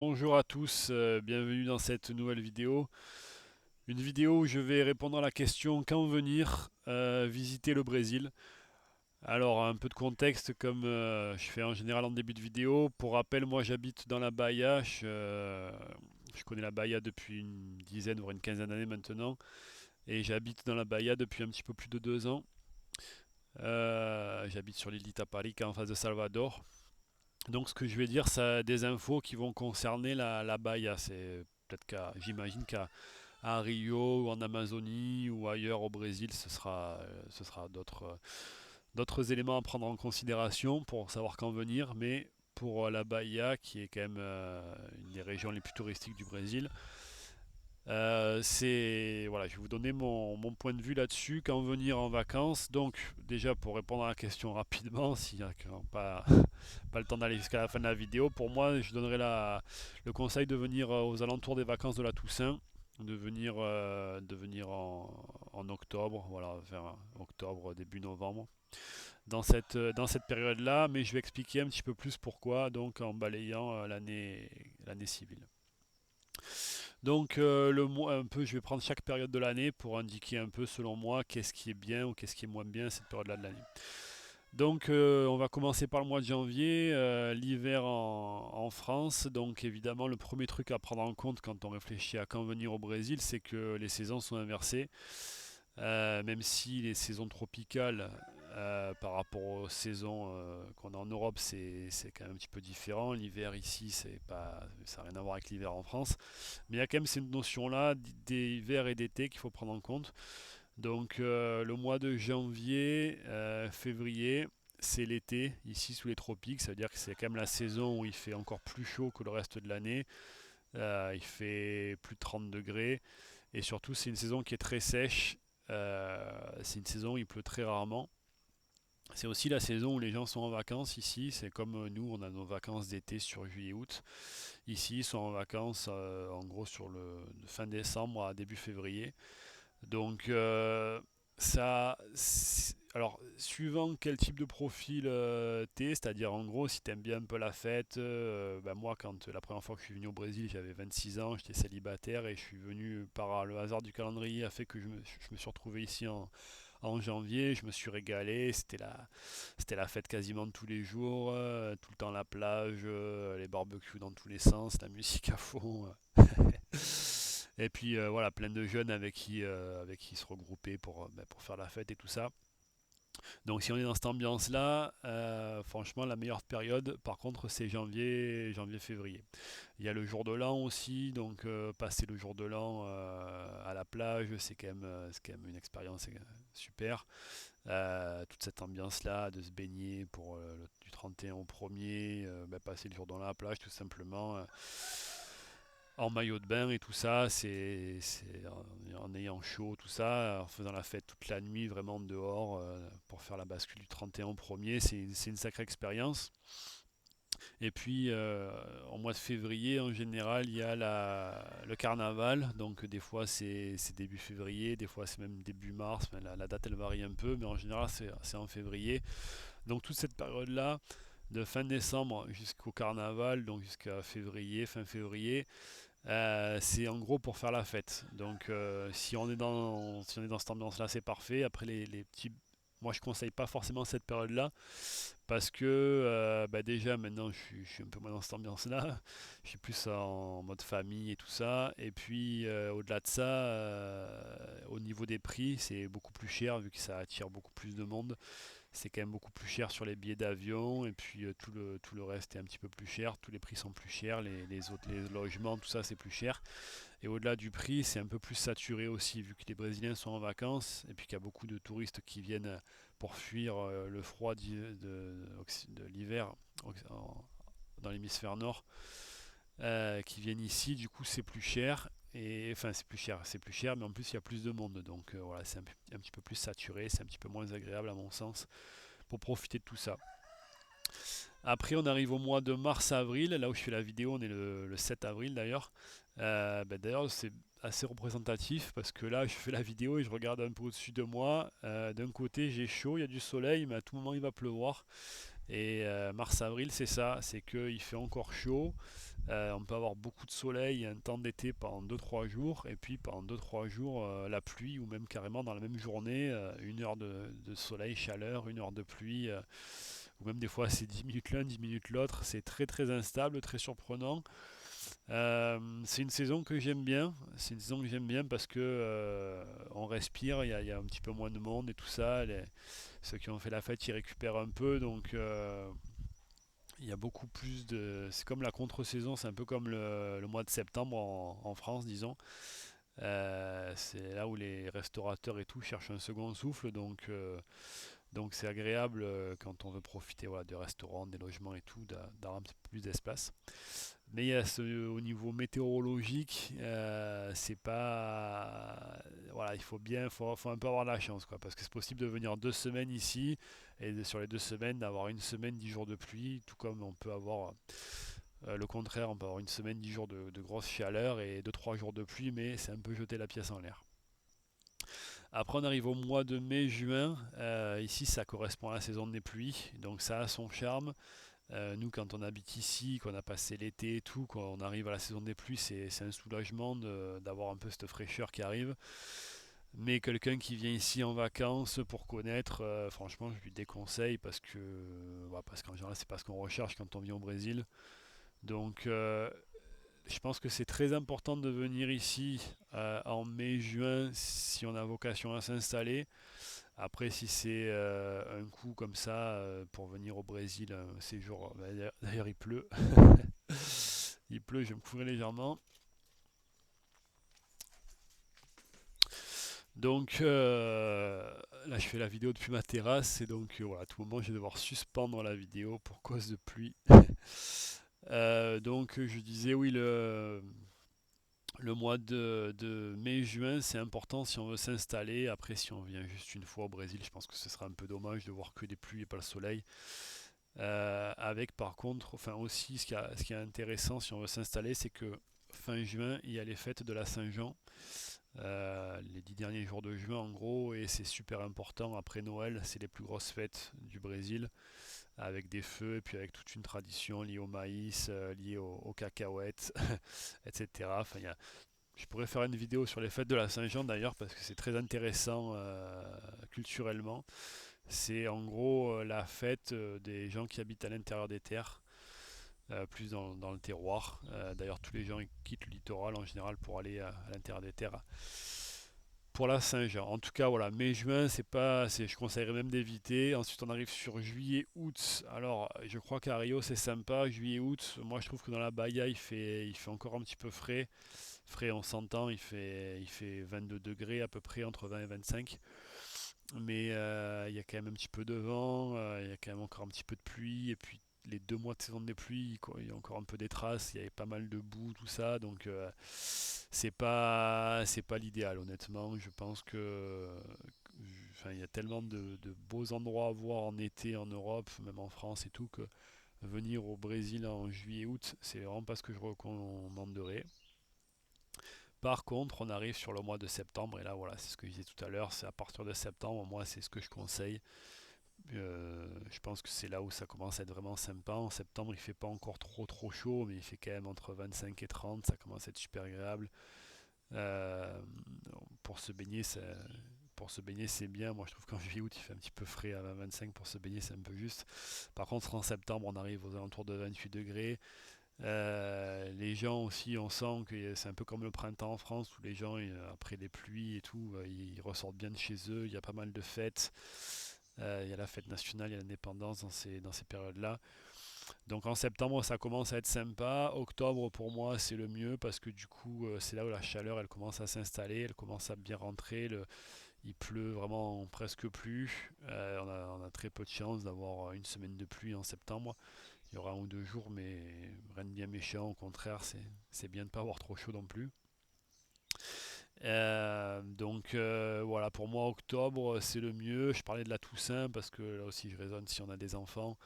Bonjour à tous, bienvenue dans cette nouvelle vidéo. Une vidéo où je vais répondre à la question quand venir visiter le Brésil. Alors un peu de contexte comme je fais en général en début de vidéo. Pour rappel, moi j'habite dans la Bahia. Je connais la Bahia depuis une dizaine voire une quinzaine d'années maintenant. Et j'habite dans la Bahia depuis un petit peu plus de 2 ans. J'habite sur l'île d'Itaparica en face de Salvador. Donc ce que je vais dire, c'est des infos qui vont concerner la Bahia. C'est peut-être j'imagine qu'à Rio ou en Amazonie ou ailleurs au Brésil, ce sera d'autres éléments à prendre en considération pour savoir quand venir. Mais pour la Bahia, qui est quand même une des régions les plus touristiques du Brésil, voilà, je vais vous donner mon point de vue là-dessus, quand venir en vacances. Donc, déjà pour répondre à la question rapidement, s'il n'y a pas le temps d'aller jusqu'à la fin de la vidéo, pour moi, je donnerais le conseil de venir aux alentours des vacances de la Toussaint, de venir en octobre, voilà, vers octobre, début novembre, dans cette période-là, mais je vais expliquer un petit peu plus pourquoi, donc en balayant l'année civile. Donc un peu, je vais prendre chaque période de l'année pour indiquer un peu selon moi qu'est-ce qui est bien ou qu'est-ce qui est moins bien cette période-là de l'année. Donc on va commencer par le mois de janvier, l'hiver en France. Donc évidemment le premier truc à prendre en compte quand on réfléchit à quand venir au Brésil, c'est que les saisons sont inversées. Même si les saisons tropicales par rapport aux saisons qu'on a en Europe, c'est quand même un petit peu différent. L'hiver ici, ça n'a rien à voir avec l'hiver en France. Mais il y a quand même cette notion-là d'hiver et d'été qu'il faut prendre en compte. Donc le mois de janvier, février, c'est l'été ici sous les tropiques. Ça veut dire que c'est quand même la saison où il fait encore plus chaud que le reste de l'année. Il fait plus de 30 degrés. Et surtout, c'est une saison qui est très sèche. C'est une saison où il pleut très rarement. C'est aussi la saison où les gens sont en vacances ici. C'est comme nous, on a nos vacances d'été sur juillet-août. Ici, ils sont en vacances en gros sur le de fin décembre à début février. Donc, alors, suivant quel type de profil t'es, c'est-à-dire en gros, si t'aimes bien un peu la fête, ben moi, quand la première fois que je suis venu au Brésil, j'avais 26 ans, j'étais célibataire et je suis venu par le hasard du calendrier, a fait que je me suis retrouvé ici en janvier, je me suis régalé, c'était la fête quasiment tous les jours, tout le temps la plage, les barbecues dans tous les sens, la musique à fond. Et puis voilà, plein de jeunes avec qui se regrouper pour faire la fête et tout ça. Donc si on est dans cette ambiance-là, franchement la meilleure période par contre c'est janvier-février. Il y a le jour de l'an aussi, donc passer le jour de l'an à la plage, c'est quand même une expérience super. Toute cette ambiance-là, de se baigner du 31 au 1er, passer le jour dans la plage tout simplement. En maillot de bain et tout ça, c'est en ayant chaud, tout ça, en faisant la fête toute la nuit, vraiment dehors, pour faire la bascule du 31 au 1er, c'est une sacrée expérience. Et puis, en mois de février, en général, il y a le carnaval, donc des fois c'est début février, des fois c'est même début mars, enfin, la date elle varie un peu, mais en général c'est en février. Donc toute cette période-là, de fin décembre jusqu'au carnaval, donc jusqu'à février, fin février, c'est en gros pour faire la fête. Donc si on est dans cette ambiance-là, c'est parfait. Après les petits, moi je conseille pas forcément cette période-là parce que déjà maintenant je suis un peu moins dans cette ambiance-là. Je suis plus en mode famille et tout ça. Et puis au-delà de ça, au niveau des prix, c'est beaucoup plus cher vu que ça attire beaucoup plus de monde. C'est quand même beaucoup plus cher sur les billets d'avion et puis tout le reste est un petit peu plus cher, tous les prix sont plus chers, les logements, tout ça c'est plus cher. Et au-delà du prix, c'est un peu plus saturé aussi vu que les Brésiliens sont en vacances et puis qu'il y a beaucoup de touristes qui viennent pour fuir le froid de l'hiver dans l'hémisphère nord, qui viennent ici, du coup c'est plus cher. Et enfin c'est plus cher, mais en plus il y a plus de monde, donc voilà, c'est un petit peu plus saturé, c'est un petit peu moins agréable à mon sens pour profiter de tout ça. Après, on arrive au mois de mars-avril, là où je fais la vidéo, on est le 7 avril d'ailleurs. D'ailleurs, c'est assez représentatif parce que là, je fais la vidéo et je regarde un peu au-dessus de moi. D'un côté, j'ai chaud, il y a du soleil, mais à tout moment, il va pleuvoir. Et mars-avril, c'est ça, c'est qu'il fait encore chaud. On peut avoir beaucoup de soleil, un temps d'été pendant 2-3 jours, et puis pendant 2-3 jours, la pluie, ou même carrément dans la même journée, 1 heure de soleil, chaleur, 1 heure de pluie, ou même des fois c'est 10 minutes l'un, 10 minutes l'autre. C'est très très instable, très surprenant. C'est une saison que j'aime bien. C'est une saison que j'aime bien parce que on respire, il y a un petit peu moins de monde et tout ça. Ceux qui ont fait la fête, ils récupèrent un peu, donc il y a beaucoup plus de. C'est comme la contre-saison, c'est un peu comme le mois de septembre en France, disons. C'est là où les restaurateurs et tout cherchent un second souffle, donc c'est agréable quand on veut profiter, voilà, de restaurants, des logements et tout, d'avoir un petit peu plus d'espace. Mais il y a au niveau météorologique, c'est pas. Voilà, il faut bien, faut un peu avoir de la chance, quoi, parce que c'est possible de venir 2 semaines ici, et sur les 2 semaines, d'avoir une semaine, 10 jours de pluie, tout comme on peut avoir le contraire, on peut avoir une semaine, 10 jours de grosse chaleur et 2-3 jours de pluie, mais c'est un peu jeter la pièce en l'air. Après, on arrive au mois de mai-juin. Ici, ça correspond à la saison des pluies, donc ça a son charme. Nous, quand on habite ici, qu'on a passé l'été et tout, quand on arrive à la saison des pluies, c'est un soulagement d'avoir un peu cette fraîcheur qui arrive. Mais quelqu'un qui vient ici en vacances pour connaître, franchement, je lui déconseille parce qu'en général, c'est pas ce qu'on recherche quand on vient au Brésil. Donc, je pense que c'est très important de venir ici en mai-juin si on a vocation à s'installer. Après, si c'est un coup comme ça pour venir au Brésil, un séjour, d'ailleurs il pleut, il pleut, je vais me couvrir légèrement. Donc là, je fais la vidéo depuis ma terrasse et donc voilà, à tout moment, je vais devoir suspendre la vidéo pour cause de pluie. Donc je disais oui, le mois de mai-juin, c'est important si on veut s'installer. Après, si on vient juste une fois au Brésil, je pense que ce sera un peu dommage de voir que des pluies et pas le soleil. Avec par contre, enfin aussi, ce qui est intéressant si on veut s'installer, c'est que fin juin, il y a les fêtes de la Saint-Jean, les 10 derniers jours de juin en gros, et c'est super important. Après Noël, c'est les plus grosses fêtes du Brésil, avec des feux et puis avec toute une tradition liée au maïs, liée aux cacahuètes, etc. Enfin, je pourrais faire une vidéo sur les fêtes de la Saint-Jean d'ailleurs, parce que c'est très intéressant culturellement. C'est en gros la fête des gens qui habitent à l'intérieur des terres, plus dans le terroir. D'ailleurs, tous les gens ils quittent le littoral en général pour aller à l'intérieur des terres pour la Saint-Jean. En tout cas, voilà, mai-juin, je conseillerais même d'éviter. Ensuite, on arrive sur juillet-août. Alors, je crois qu'à Rio, c'est sympa. Juillet-août, moi, je trouve que dans la Bahia, il fait encore un petit peu frais. Frais, on s'entend, il fait 22 degrés à peu près, entre 20 et 25. Mais il y a quand même un petit peu de vent, il y a quand même encore un petit peu de pluie, et puis les 2 mois de saison des pluies, il y a encore un peu des traces, il y avait pas mal de boue, tout ça, donc c'est pas l'idéal, honnêtement. Je pense que, enfin, il y a tellement de beaux endroits à voir en été en Europe, même en France et tout, que venir au Brésil en juillet-août, c'est vraiment pas ce que je recommanderais. Par contre, on arrive sur le mois de septembre, et là, voilà, c'est ce que je disais tout à l'heure, c'est à partir de septembre, moi, c'est ce que je conseille. Je pense que c'est là où ça commence à être vraiment sympa. En septembre, il fait pas encore trop trop chaud, mais il fait quand même entre 25 et 30, ça commence à être super agréable. Euh, pour se baigner, c'est bien. Moi, je trouve qu'en juillet-août, il fait un petit peu frais à 25 pour se baigner, c'est un peu juste. Par contre, en septembre, on arrive aux alentours de 28 degrés. Les gens aussi, on sent que c'est un peu comme le printemps en France où les gens, après les pluies et tout, ils ressortent bien de chez eux. Il y a pas mal de fêtes. Il y a la fête nationale, il y a l'indépendance dans ces périodes-là. Donc en septembre, ça commence à être sympa. Octobre, pour moi, c'est le mieux parce que du coup, c'est là où la chaleur, elle commence à s'installer, elle commence à bien rentrer. Il pleut vraiment presque plus. On a très peu de chance d'avoir une semaine de pluie en septembre. Il y aura 1 ou 2 jours, mais rien de bien méchant. Au contraire, c'est bien de ne pas avoir trop chaud non plus. Donc voilà, pour moi, octobre, c'est le mieux. Je parlais de la Toussaint parce que là aussi, je raisonne si on a des enfants.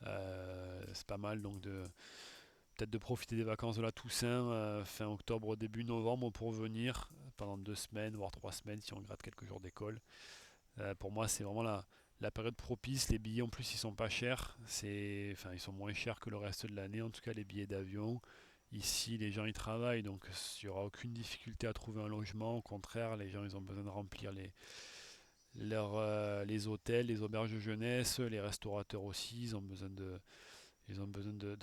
C'est pas mal donc peut-être de profiter des vacances de la Toussaint fin octobre, début novembre pour venir pendant 2 semaines, voire 3 semaines si on gratte quelques jours d'école. Pour moi, c'est vraiment la période propice, les billets en plus ils sont pas chers, enfin ils sont moins chers que le reste de l'année, en tout cas les billets d'avion. Ici les gens ils travaillent donc il n'y aura aucune difficulté à trouver un logement, au contraire les gens ils ont besoin de remplir les hôtels, les auberges de jeunesse, les restaurateurs aussi, ils ont besoin de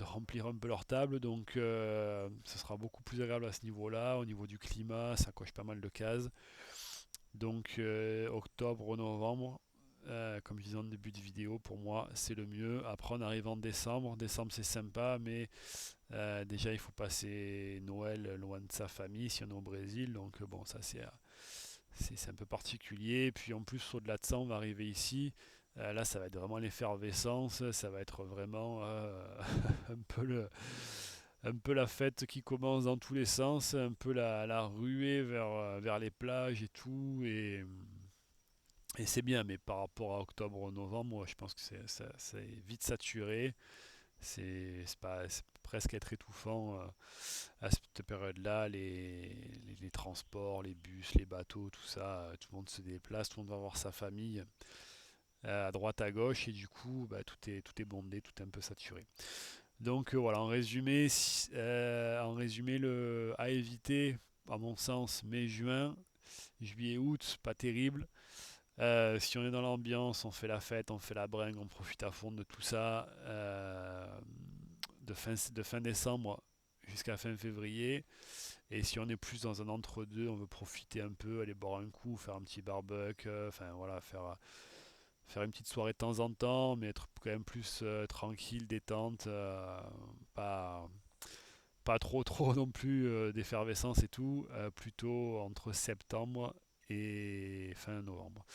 remplir un peu leur table, donc ce sera beaucoup plus agréable à ce niveau-là. Au niveau du climat, ça coche pas mal de cases. Donc octobre, novembre, comme je disais en début de vidéo, pour moi c'est le mieux. Après on arrive en décembre. Décembre c'est sympa, mais déjà il faut passer Noël loin de sa famille si on est au Brésil. Donc bon, ça c'est un peu particulier. Puis en plus au-delà de ça, on va arriver ici. Là, ça va être vraiment l'effervescence. Ça va être vraiment un peu un peu la fête qui commence dans tous les sens, un peu la ruée vers les plages et tout. Et c'est bien, mais par rapport à octobre-novembre, je pense que c'est vite saturé. C'est presque être étouffant à cette période-là. Les transports, les bus, les bateaux, tout ça, tout le monde se déplace, tout le monde va voir sa famille à droite, à gauche, et du coup, bah, tout est bondé, tout est un peu saturé. Donc voilà, en résumé à éviter, à mon sens, mai-juin, juillet-août, pas terrible. Si on est dans l'ambiance, on fait la fête, on fait la bringue, on profite à fond de tout ça, de fin décembre jusqu'à fin février. Et si on est plus dans un entre-deux, on veut profiter un peu, aller boire un coup, faire un petit barbecue, enfin voilà, faire une petite soirée de temps en temps, mais être quand même plus tranquille, détente, pas, pas trop non plus d'effervescence et tout, plutôt entre septembre et fin novembre.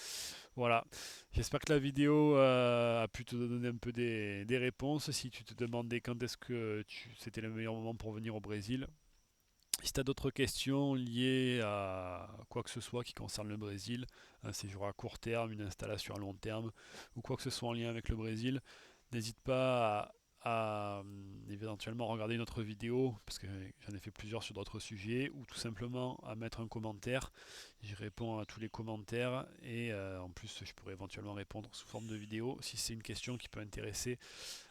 Voilà, j'espère que la vidéo a pu te donner un peu des réponses. Si tu te demandais quand est-ce que c'était le meilleur moment pour venir au Brésil, si tu as d'autres questions liées à quoi que ce soit qui concerne le Brésil, un séjour à court terme, une installation à long terme, ou quoi que ce soit en lien avec le Brésil, n'hésite pas éventuellement regarder une autre vidéo, parce que j'en ai fait plusieurs sur d'autres sujets, ou tout simplement à mettre un commentaire. J'y réponds à tous les commentaires, et en plus je pourrais éventuellement répondre sous forme de vidéo si c'est une question qui peut intéresser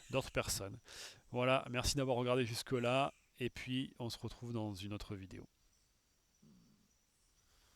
d'autres personnes. Voilà, merci d'avoir regardé jusque-là, et puis on se retrouve dans une autre vidéo.